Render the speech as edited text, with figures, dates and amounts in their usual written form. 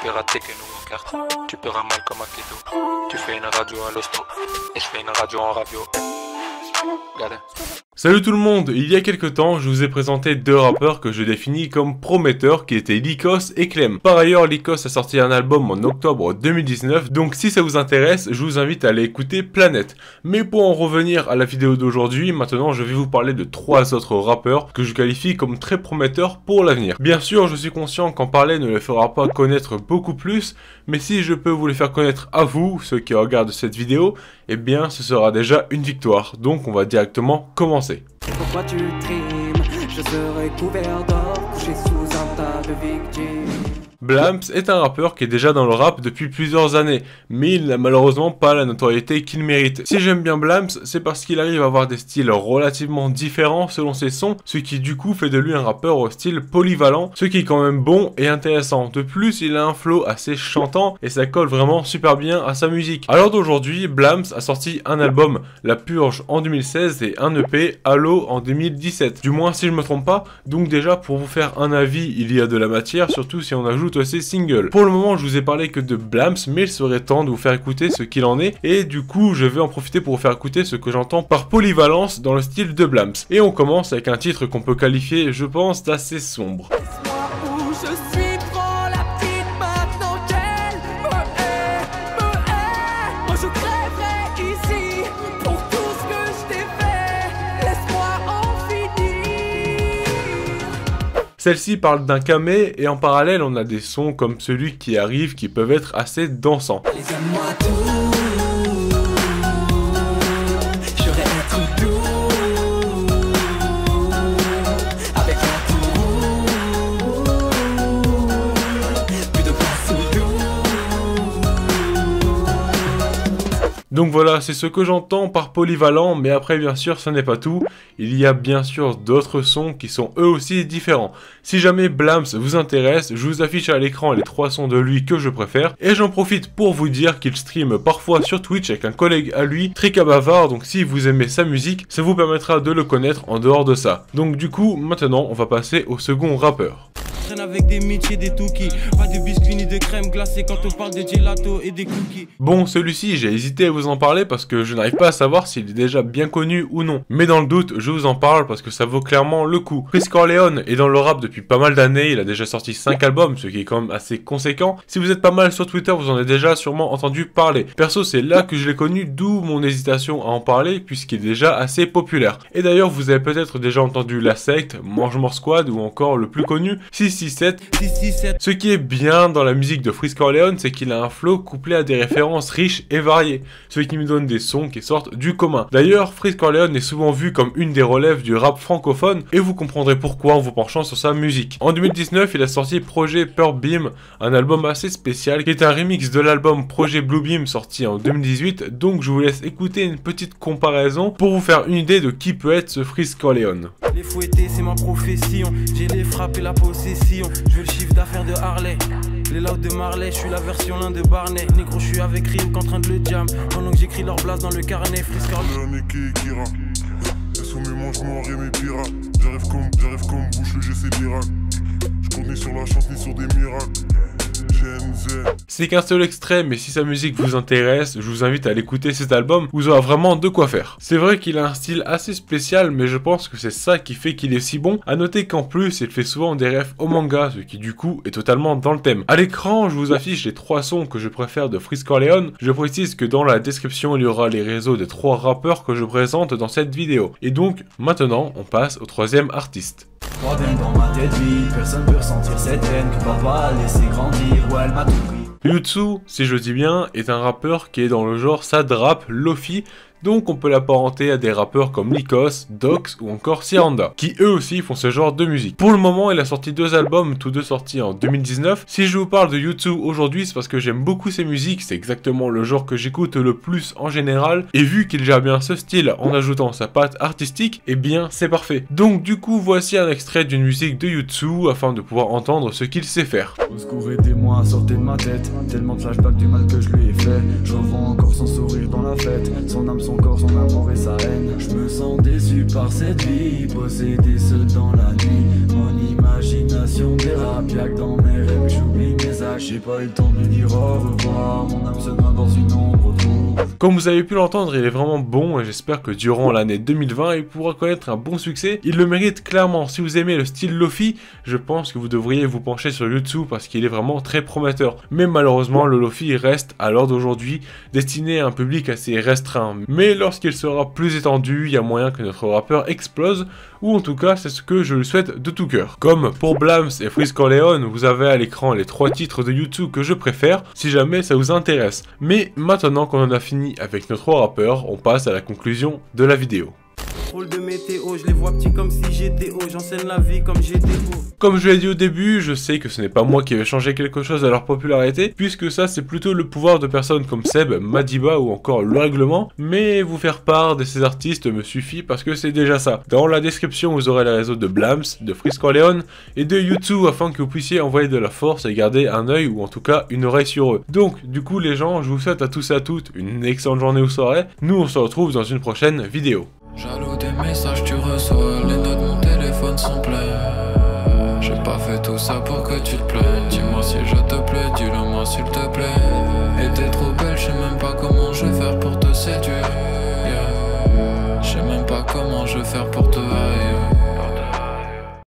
pirater que nous au carte. Tu paieras mal comme un keto. Tu fais une radio à l'hosto et je fais une radio en radio. Regarde. Salut tout le monde, il y a quelques temps, je vous ai présenté deux rappeurs que je définis comme prometteurs qui étaient Lycos et Clem. Par ailleurs, Lycos a sorti un album en octobre 2019, donc si ça vous intéresse, je vous invite à aller écouter Planète. Mais pour en revenir à la vidéo d'aujourd'hui, maintenant je vais vous parler de trois autres rappeurs que je qualifie comme très prometteurs pour l'avenir. Bien sûr, je suis conscient qu'en parler ne les fera pas connaître beaucoup plus, mais si je peux vous les faire connaître à vous, ceux qui regardent cette vidéo, eh bien ce sera déjà une victoire. Donc on va directement commencer. Pourquoi tu trimes? Je serai couvert d'or, couché sous un tas de victimes. Blams est un rappeur qui est déjà dans le rap depuis plusieurs années, mais il n'a malheureusement pas la notoriété qu'il mérite. Si j'aime bien Blams, c'est parce qu'il arrive à avoir des styles relativement différents selon ses sons, ce qui du coup fait de lui un rappeur au style polyvalent, ce qui est quand même bon et intéressant. De plus, il a un flow assez chantant et ça colle vraiment super bien à sa musique. Alors d'aujourd'hui, Blams a sorti un album, La Purge en 2016 et un EP, Halo en 2017. Du moins si je me trompe pas, donc déjà pour vous faire un avis, il y a de la matière, surtout si on ajoute ses singles. Pour le moment, je vous ai parlé que de Blams, mais il serait temps de vous faire écouter ce qu'il en est, et du coup, je vais en profiter pour vous faire écouter ce que j'entends par polyvalence dans le style de Blams. Et on commence avec un titre qu'on peut qualifier, je pense, d'assez sombre. Celle-ci parle d'un camé et en parallèle on a des sons comme celui qui arrive qui peuvent être assez dansants. Donc voilà, c'est ce que j'entends par polyvalent, mais après bien sûr ce n'est pas tout, il y a bien sûr d'autres sons qui sont eux aussi différents. Si jamais Blams vous intéresse, je vous affiche à l'écran les trois sons de lui que je préfère, et j'en profite pour vous dire qu'il stream parfois sur Twitch avec un collègue à lui, très bavard, donc si vous aimez sa musique, ça vous permettra de le connaître en dehors de ça. Donc du coup, maintenant on va passer au second rappeur. Avec des métiers, des toukies, pas de biscuits ni de crème glacée quand on parle de gelato et des cookies. Bon, celui-ci, j'ai hésité à vous en parler parce que je n'arrive pas à savoir s'il est déjà bien connu ou non. Mais dans le doute, je vous en parle parce que ça vaut clairement le coup. Freeze Corleone est dans le rap depuis pas mal d'années, il a déjà sorti 5 albums, ce qui est quand même assez conséquent. Si vous êtes pas mal sur Twitter, vous en avez déjà sûrement entendu parler. Perso, c'est là que je l'ai connu, d'où mon hésitation à en parler puisqu'il est déjà assez populaire. Et d'ailleurs, vous avez peut-être déjà entendu La Secte, Mange-Mort Squad ou encore le plus connu, 667. Ce qui est bien dans la musique de Freeze Corleone, c'est qu'il a un flow couplé à des références riches et variées, ce qui me donne des sons qui sortent du commun. D'ailleurs, Freeze Corleone est souvent vu comme une des relèves du rap francophone, et vous comprendrez pourquoi en vous penchant sur sa musique. En 2019, il a sorti Projet Purple Beam, un album assez spécial, qui est un remix de l'album Projet Blue Beam sorti en 2018, donc je vous laisse écouter une petite comparaison pour vous faire une idée de qui peut être ce Freeze Corleone. Les fouettés, c'est ma profession, j'ai les frappes et la possession, je veux le chiffre d'affaires de Harley. Les louds de Marley, je suis la version l'un de Barney. Négro, je suis avec Rim qu'en train de le jam. Pendant que j'écris leur blase dans le carnet. Freeze Corleone et Kira. Elles sont mes mange-morts et mes pirates. J'arrive comme bouche, le GC Birac. Je compte ni sur la chance ni sur des miracles. C'est qu'un seul extrait, mais si sa musique vous intéresse, je vous invite à l'écouter cet album, vous aurez vraiment de quoi faire. C'est vrai qu'il a un style assez spécial, mais je pense que c'est ça qui fait qu'il est si bon. A noter qu'en plus, il fait souvent des refs au manga, ce qui du coup est totalement dans le thème. À l'écran, je vous affiche les trois sons que je préfère de Freeze Corleone. Je précise que dans la description, il y aura les réseaux des trois rappeurs que je présente dans cette vidéo. Et donc, maintenant, on passe au troisième artiste. Dans ma tête vide, personne peut ressentir cette haine que papa a laissé grandir, ouais elle m'a tout pris. Yutsu, si je dis bien, est un rappeur qui est dans le genre sad rap, lofi, donc on peut l'apparenter à des rappeurs comme Lycos, Dox ou encore Siranda, qui eux aussi font ce genre de musique. Pour le moment, il a sorti deux albums, tous deux sortis en 2019. Si je vous parle de Yutsu aujourd'hui, c'est parce que j'aime beaucoup ses musiques, c'est exactement le genre que j'écoute le plus en général, et vu qu'il gère bien ce style en ajoutant sa patte artistique, eh bien c'est parfait. Donc du coup, voici un extrait d'une musique de Yutsu, afin de pouvoir entendre ce qu'il sait faire. Au secours, aidez-moi à sortir de ma tête, tellement de flashbacks du mal que je lui ai fait. Je revois encore son sourire dans la fête, son âme, son corps, son amour et sa haine. Je me sens déçu par cette vie, possédé seul dans la nuit. Mon imagination dérape, y'a que dans mes rêves, j'oublie mes J'ai pas eu le temps de lui dire au revoir, mon âme se noie dans une ombre trouble. Comme vous avez pu l'entendre, il est vraiment bon et j'espère que durant l'année 2020, il pourra connaître un bon succès. Il le mérite clairement. Si vous aimez le style Lofi, je pense que vous devriez vous pencher sur YouTube parce qu'il est vraiment très prometteur. Mais malheureusement, le Lofi reste, à l'heure d'aujourd'hui, destiné à un public assez restreint. Mais lorsqu'il sera plus étendu, il y a moyen que notre rappeur explose, ou en tout cas, c'est ce que je lui souhaite de tout cœur. Comme pour Blams et Freeze Corleone, vous avez à l'écran les 3 titres de YouTube que je préfère, si jamais ça vous intéresse. Mais maintenant qu'on en a fini avec nos 3 rappeurs, on passe à la conclusion de la vidéo. Rôle de météo, je les vois petits comme si j'étais haut, j'enseigne la vie comme j'étais beau. Comme je l'ai dit au début, je sais que ce n'est pas moi qui vais changer quelque chose à leur popularité, puisque ça c'est plutôt le pouvoir de personnes comme Seb, Madiba ou encore Le Règlement, mais vous faire part de ces artistes me suffit parce que c'est déjà ça. Dans la description vous aurez les réseaux de Blams, de Freeze Corleone et de YouTube afin que vous puissiez envoyer de la force et garder un œil ou en tout cas une oreille sur eux. Donc du coup les gens, je vous souhaite à tous et à toutes une excellente journée ou soirée, nous on se retrouve dans une prochaine vidéo. Jaloux des messages tu reçois, les notes de mon téléphone sont pleines. J'ai pas fait tout ça pour que tu te plaignes. Dis-moi si je te plais, dis-le-moi s'il te plaît. Et t'es trop belle, je sais même pas comment je vais faire pour te séduire, yeah. Je sais même pas comment je vais faire pour te haïr.